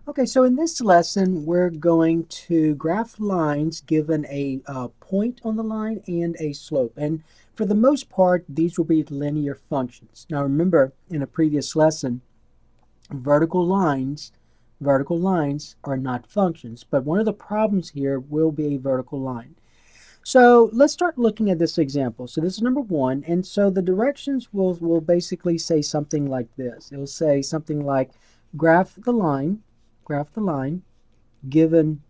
Okay, so in this lesson, we're going to graph lines given a point on the line and a slope. And for the most part, these will be linear functions. Now remember, in a previous lesson, vertical lines, vertical lines are not functions, but one of the problems here will be a vertical line. So let's start looking at this example. So this is number one, and so the directions will basically say something like this. It will say something like graph the line given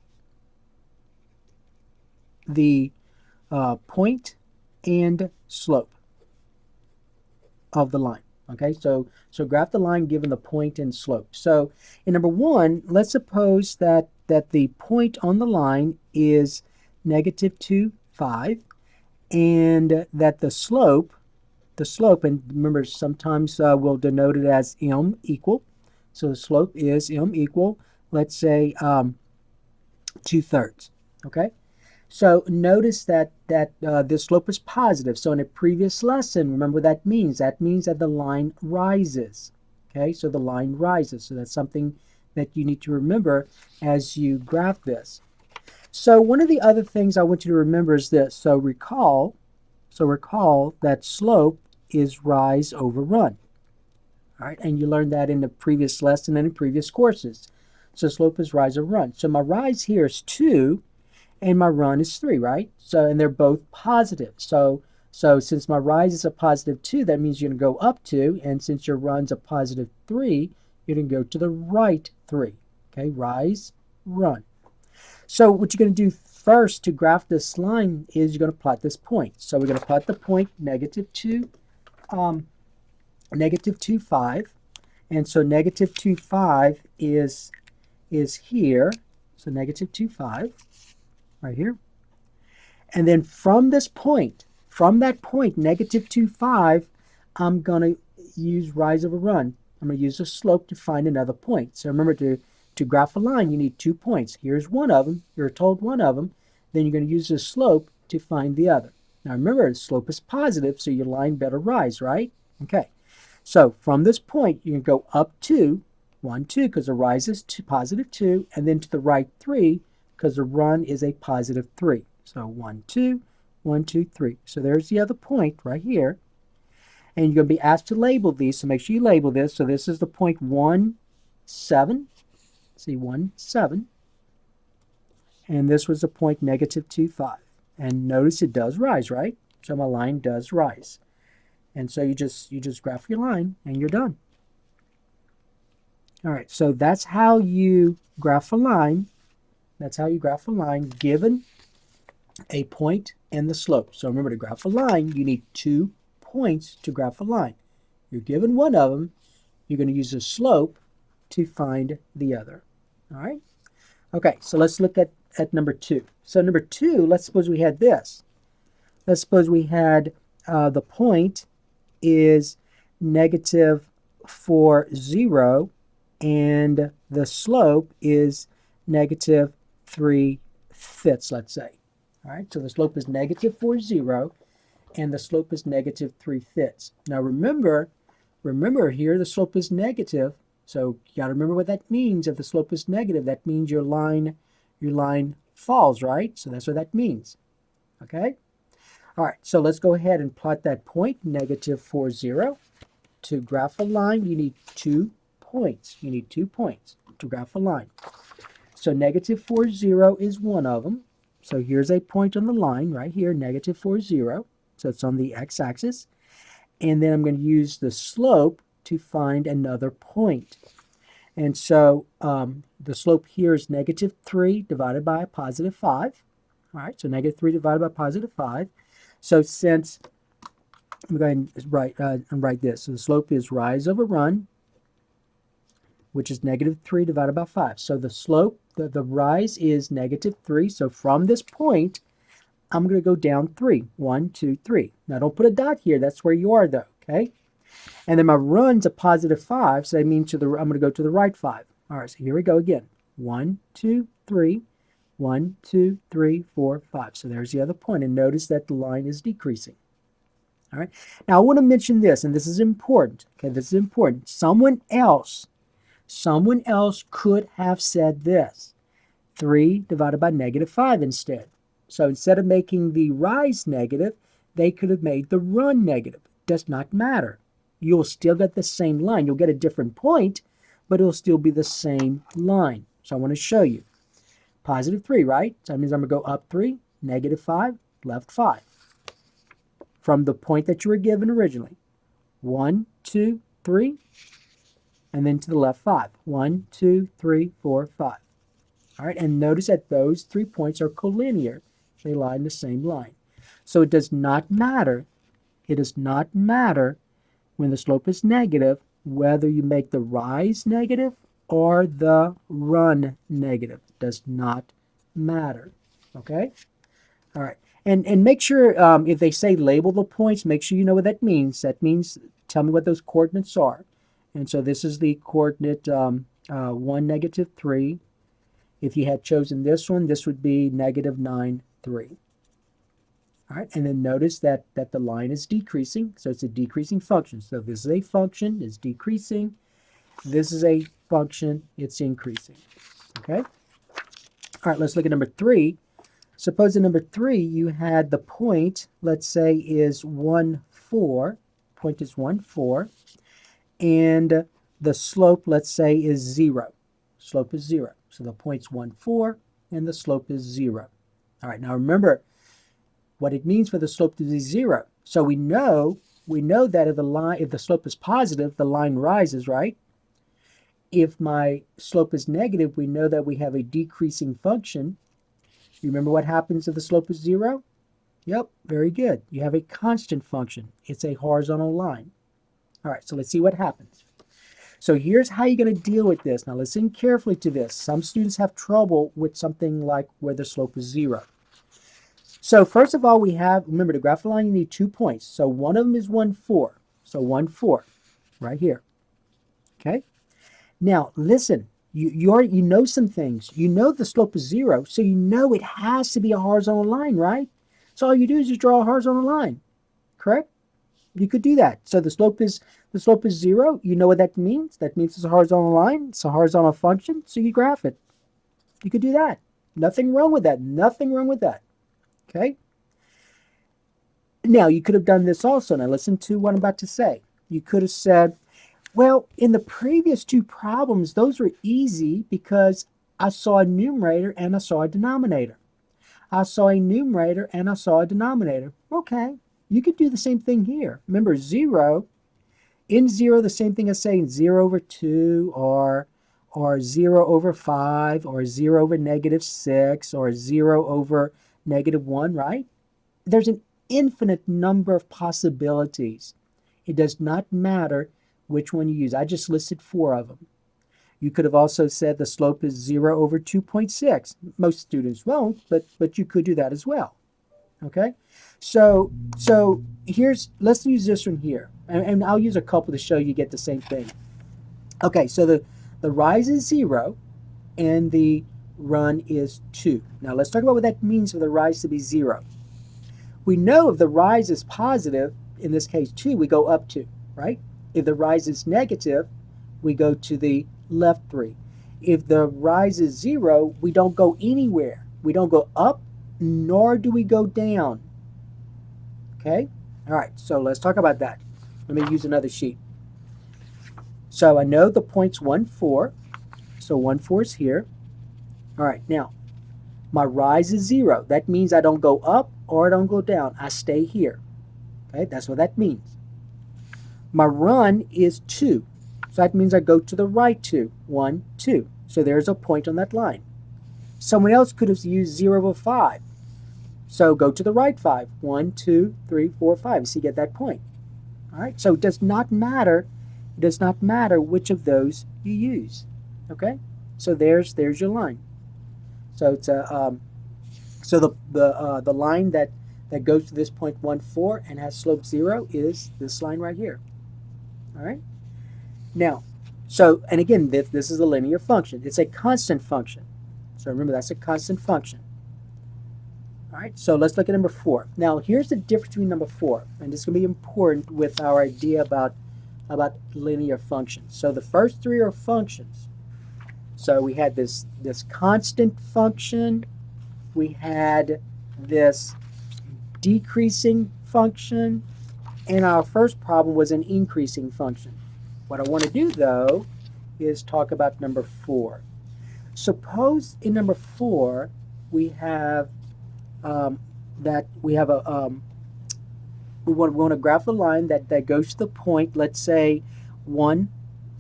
the point and slope of the line. Okay, so graph the line given the point and slope. So in number one, let's suppose that the point on the line is negative 2, 5, and that the slope, and remember sometimes we'll denote it as m equal. So the slope is m equal, let's say 2/3. Okay. So notice that this slope is positive. So in a previous lesson, remember what that means. That means that the line rises. Okay, so the line rises. So that's something that you need to remember as you graph this. So one of the other things I want you to remember is this. So recall that slope is rise over run. All right, and you learned that in the previous lesson and in previous courses. So slope is rise over run. So my rise here is 2, and my run is 3, right? So, and they're both positive. So since my rise is a positive 2, that means you're going to go up 2, and since your run's a positive 3, you're going to go to the right 3. Okay, rise, run. So what you're going to do first to graph this line is you're going to plot this point. So we're going to plot the point negative 2, negative 2, 5. And so negative 2, 5 is here. So negative 2, 5 right here. And then from this point, from that point, negative 2, 5, I'm going to use rise over run. I'm going to use the slope to find another point. So remember, to graph a line, you need 2 points. Here's one of them. You're told one of them. Then you're going to use the slope to find the other. Now remember, the slope is positive, so your line better rise, right? Okay. So from this point, you can go up 2, 1, 2, because the rise is positive 2, and then to the right 3, because the run is a positive 3. So 1, 2, 1, 2, 3. So there's the other point right here. And you're going to be asked to label these, so make sure you label this. So this is the point 1, 7. See, 1, 7. And this was the point negative 2, 5. And notice it does rise, right? So my line does rise. And so you just graph your line and you're done. All right, so that's how you graph a line. That's how you graph a line given a point and the slope. So remember, to graph a line, you need 2 points to graph a line. You're given one of them. You're going to use the slope to find the other. All right? Okay, so let's look at number 2. So number 2, let's suppose we had this. Let's suppose we had the point is negative 4, 0, and the slope is negative 3/5, let's say. All right, so the slope is negative 4, 0, and the slope is negative 3/5. Now remember here the slope is negative, so you got to remember what that means. If the slope is negative, that means your line falls, right? So that's what that means. Okay? All right, so let's go ahead and plot that point, negative 4, 0. To graph a line, you need 2 points. You need 2 points to graph a line. So negative 4, 0 is one of them. So here's a point on the line right here, negative 4, 0. So it's on the x-axis. And then I'm going to use the slope to find another point. And so the slope here is negative 3 divided by a positive 5. All right, so negative 3 divided by positive 5. So since I'm going to write this. So the slope is rise over run, which is negative 3 divided by 5. So the slope, the rise is negative 3. So from this point, I'm going to go down 3. 1, 2, 3. Now don't put a dot here. That's where you are though, okay? And then my run's a positive 5, so that means I'm going to go to the right 5. All right, so here we go again. 1, 2, 3. 1, 2, 3, 4, 5. So there's the other point, and notice that the line is decreasing. All right. Now I want to mention this, and this is important. Okay, this is important. Someone else someone else could have said this. 3 divided by negative 5 instead. So instead of making the rise negative, they could have made the run negative. Does not matter. You'll still get the same line. You'll get a different point, but it'll still be the same line. So I want to show you. Positive 3, right? So that means I'm going to go up 3, negative 5, left 5. From the point that you were given originally. 1, 2, 3, and then to the left 5. 1, 2, 3, 4, 5. All right, and notice that those 3 points are collinear. They lie in the same line. So it does not matter. It does not matter when the slope is negative whether you make the rise negative or the run negative. It does not matter. Okay? All right. And make sure if they say label the points, make sure you know what that means. That means tell me what those coordinates are. And so this is the coordinate 1, negative 3. If you had chosen this one, this would be negative 9, 3. All right, and then notice that the line is decreasing, so it's a decreasing function. So this is a function, it's decreasing. This is a function, it's increasing. Okay? All right, let's look at number 3. Suppose in number 3 you had the point, let's say, is 1, 4. Point is 1, 4. And the slope, let's say, is 0. Slope is 0. So the point's 1, 4, and the slope is 0. All right, now remember what it means for the slope to be 0. So we know that if the slope is positive, the line rises, right? If my slope is negative, we know that we have a decreasing function. You remember what happens if the slope is 0? Yep, very good. You have a constant function. It's a horizontal line. All right, so let's see what happens. So here's how you're going to deal with this. Now listen carefully to this. Some students have trouble with something like where the slope is 0. So first of all, we have, remember, to graph a line, you need 2 points. So one of them is 1, 4. So 1, 4, right here. Okay? Now, listen, you know some things. You know the slope is 0, so you know it has to be a horizontal line, right? So all you do is just draw a horizontal line, correct? You could do that. So the slope is 0. You know what that means? That means it's a horizontal line. It's a horizontal function, so you graph it. You could do that. Nothing wrong with that. Nothing wrong with that. Okay? Now, you could have done this also. Now, listen to what I'm about to say. You could have said, well, in the previous 2 problems, those were easy because I saw a numerator and I saw a denominator. I saw a numerator and I saw a denominator. Okay. You could do the same thing here. Remember, 0, in 0, the same thing as saying 0 over 2 or 0 over 5 or 0 over negative 6 or 0 over negative 1, right? There's an infinite number of possibilities. It does not matter which one you use. I just listed 4 of them. You could have also said the slope is 0 over 2.6. Most students won't, but you could do that as well. Okay? So let's use this one here. And I'll use a couple to show you get the same thing. Okay, so the rise is 0 and the run is 2. Now let's talk about what that means for the rise to be 0. We know if the rise is positive, in this case 2, we go up 2, right? If the rise is negative, we go to the left 3. If the rise is 0, we don't go anywhere. We don't go up, nor do we go down. Okay? All right, so let's talk about that. Let me use another sheet. So I know the point's 1, 4. So 1, 4 is here. All right, now, my rise is 0. That means I don't go up or I don't go down. I stay here. Okay, that's what that means. My run is 2. So that means I go to the right 2. 1, 2. So there's a point on that line. Someone else could have used 0 over 5. So go to the right 5. 1, 2, 3, 4, 5. So you get that point. All right, so it does not matter. It does not matter which of those you use. Okay, so there's your line. So it's a the line that goes to this point 1, 4 and has slope 0 is this line right here. All right. Now, so and again, this is a linear function. It's a constant function. So remember, that's a constant function. All right. So let's look at number 4. Now, here's the difference between number 4, and this is going to be important with our idea about about linear functions. So the first three are functions. So we had this constant function, we had this decreasing function, and our first problem was an increasing function. What I want to do, though, is talk about number 4. Suppose in number 4 we have we want to graph a line that goes to the point, let's say 1,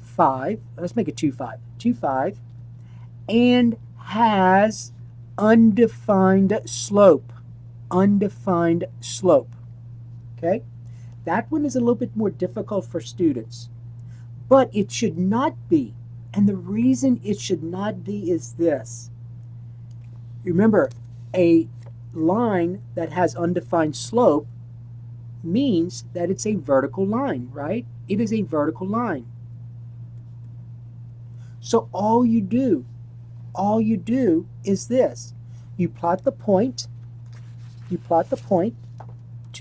5. Let's make it 2, 5. 2, 5, and has undefined slope. Undefined slope. Okay? That one is a little bit more difficult for students. But it should not be. And the reason it should not be is this. Remember, a line that has undefined slope means that it's a vertical line, right? It is a vertical line. So all you do is this. You plot the point, 2,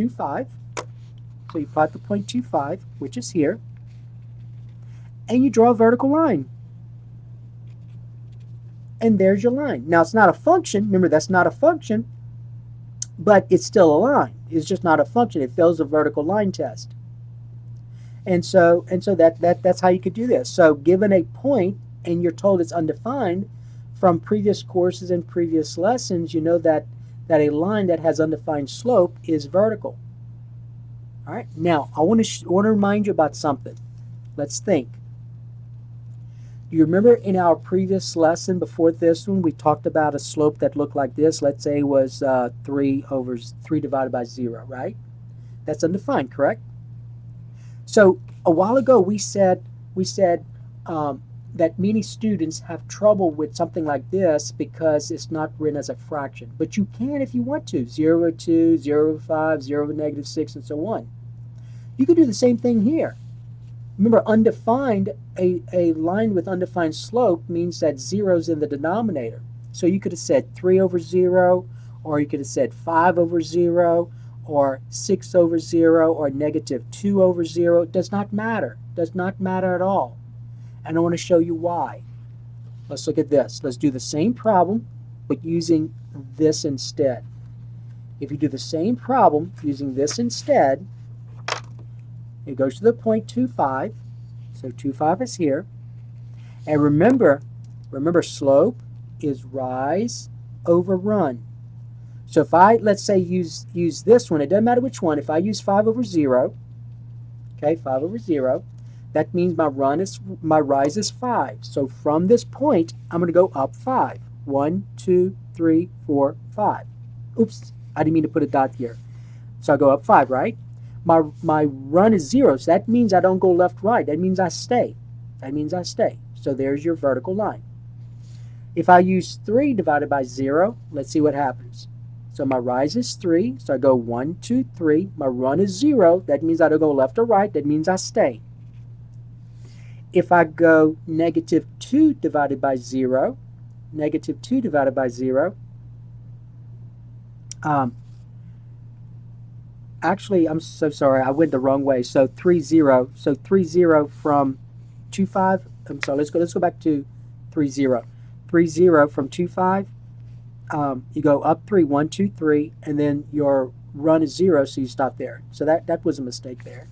5. So you plot the point 2, 5, which is here, and you draw a vertical line. And there's your line. Now it's not a function. Remember, that's not a function, but it's still a line. It's just not a function. It fails a vertical line test. And so that's how you could do this. So given a point and you're told it's undefined, from previous courses and previous lessons, you know that a line that has undefined slope is vertical. All right. Now I want to remind you about something. Let's think. Do you remember in our previous lesson before this one, we talked about a slope that looked like this? Let's say it was 3 divided by 0, right? That's undefined, correct? So a while ago we said that many students have trouble with something like this because it's not written as a fraction. But you can if you want to. 0 over 2, 0 over 5, 0 over negative 6, and so on. You could do the same thing here. Remember, undefined, a line with undefined slope means that 0 is in the denominator. So you could have said 3 over 0, or you could have said 5 over 0, or 6 over 0, or negative 2 over 0. It does not matter. It does not matter at all. And I want to show you why. Let's look at this. Let's do the same problem, but using this instead. If you do the same problem using this instead, it goes to the point 2, 5. So 2, 5 is here. And remember slope is rise over run. So if I, let's say, use this one, it doesn't matter which one. If I use 5 over 0, okay, 5 over 0, that means my rise is 5. So from this point, I'm going to go up 5. 1, 2, 3, 4, 5. Oops, I didn't mean to put a dot here. So I go up 5, right? My run is 0, so that means I don't go left, right. That means I stay. So there's your vertical line. If I use 3 divided by 0, let's see what happens. So my rise is 3, so I go 1, 2, 3. My run is 0. That means I don't go left or right. That means I stay. If I go negative 2 divided by 0, actually, I'm so sorry, I went the wrong way. So 3, 0. So 3, 0 from 2, 5. I'm sorry, let's go back to 3, 0. 3, 0 from 2, 5. You go up 3, 1, 2, 3, and then your run is 0, so you stop there. So that was a mistake there.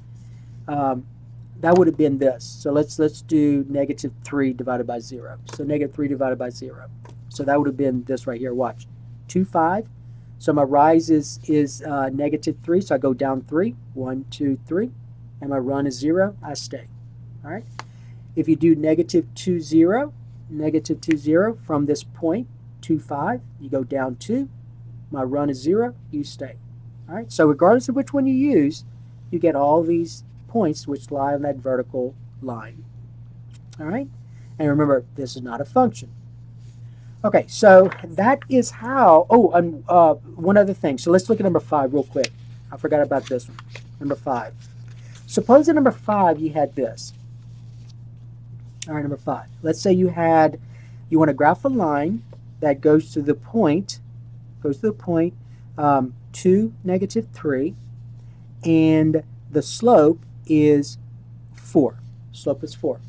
That would have been this. So let's do negative 3 divided by 0. So negative 3 divided by 0. So that would have been this right here. Watch. 2, 5. So my rise is negative 3. So I go down 3. 1, 2, 3. And my run is 0. I stay. All right. If you do negative 2, 0, from this point, 2, 5, you go down 2. My run is 0. You stay. All right. So regardless of which one you use, you get all these points which lie on that vertical line. All right? And remember, this is not a function. Okay, so that is how, one other thing. So let's look at number 5 real quick. I forgot about this one. Number 5. Suppose at number 5 you had this. All right, number 5. Let's say you want to graph a line that goes to the point 2, negative 3, and the slope is 4. Slope is 4.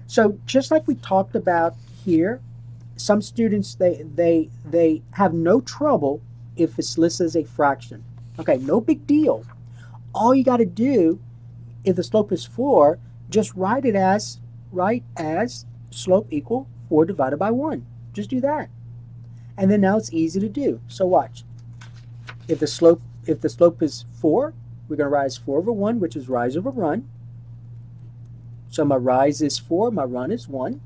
So just like we talked about here, some students, they have no trouble if it's listed as a fraction. Okay, no big deal. All you got to do, if the slope is 4, just write as slope equal 4 divided by 1. Just do that. And then now it's easy to do. So watch. If the slope is 4, we're going to rise 4 over 1, which is rise over run. So my rise is 4, my run is 1.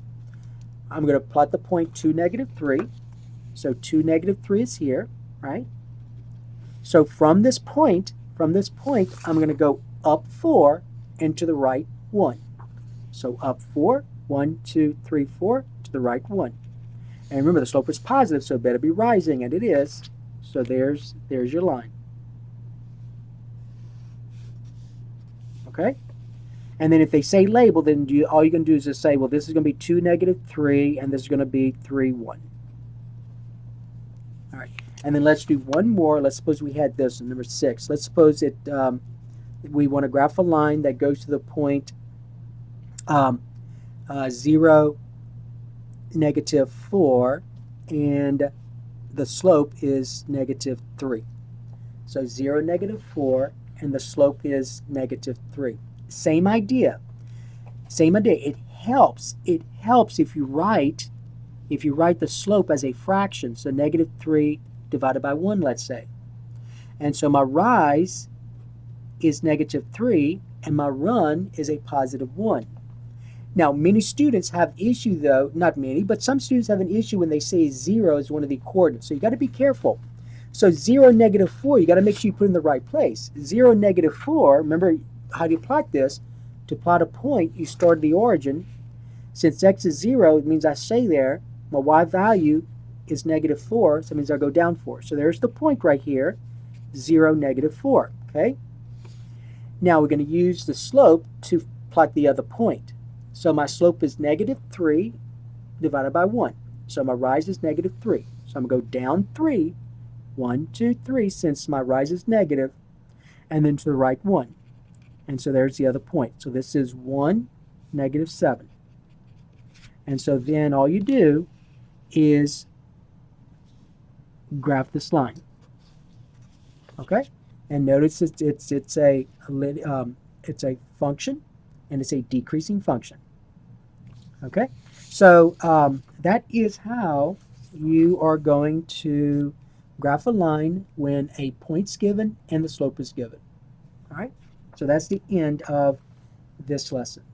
I'm going to plot the point 2, negative 3. So 2, negative 3 is here, right? So from this point, I'm going to go up 4 and to the right 1. So up 4, 1, 2, 3, 4, to the right 1. And remember, the slope is positive, so it better be rising, and it is. So there's your line. Okay? And then if they say label, then all you're going to do is just say, well, this is going to be 2, negative 3, and this is going to be 3, 1. All right. And then let's do one more. Let's suppose we had this, number 6. Let's suppose we want to graph a line that goes to the point 0, negative 4, and the slope is negative 3. So 0, negative 4, and the slope is negative 3. Same idea. It helps if you write the slope as a fraction. So negative 3 divided by 1, let's say. And so my rise is negative 3, and my run is a positive 1. Now, many students have issue, though, not many, but some students have an issue when they say 0 is one of the coordinates. So you got to be careful. So 0, negative 4, you got to make sure you put it in the right place. 0, negative 4, remember how do you plot this? To plot a point, you start at the origin. Since x is 0, it means I stay there. My y value is negative 4, so it means I go down 4. So there's the point right here, 0, negative 4. Okay? Now we're going to use the slope to plot the other point. So my slope is negative 3 divided by 1. So my rise is negative 3. So I'm going to go down 3, 1, 2, 3, since my rise is negative, and then to the right 1. And so there's the other point. So this is 1, negative 7. And so then all you do is graph this line. Okay? And notice it's a function, and it's a decreasing function. Okay? So that is how you are going to graph a line when a point's given and the slope is given. All right? So that's the end of this lesson.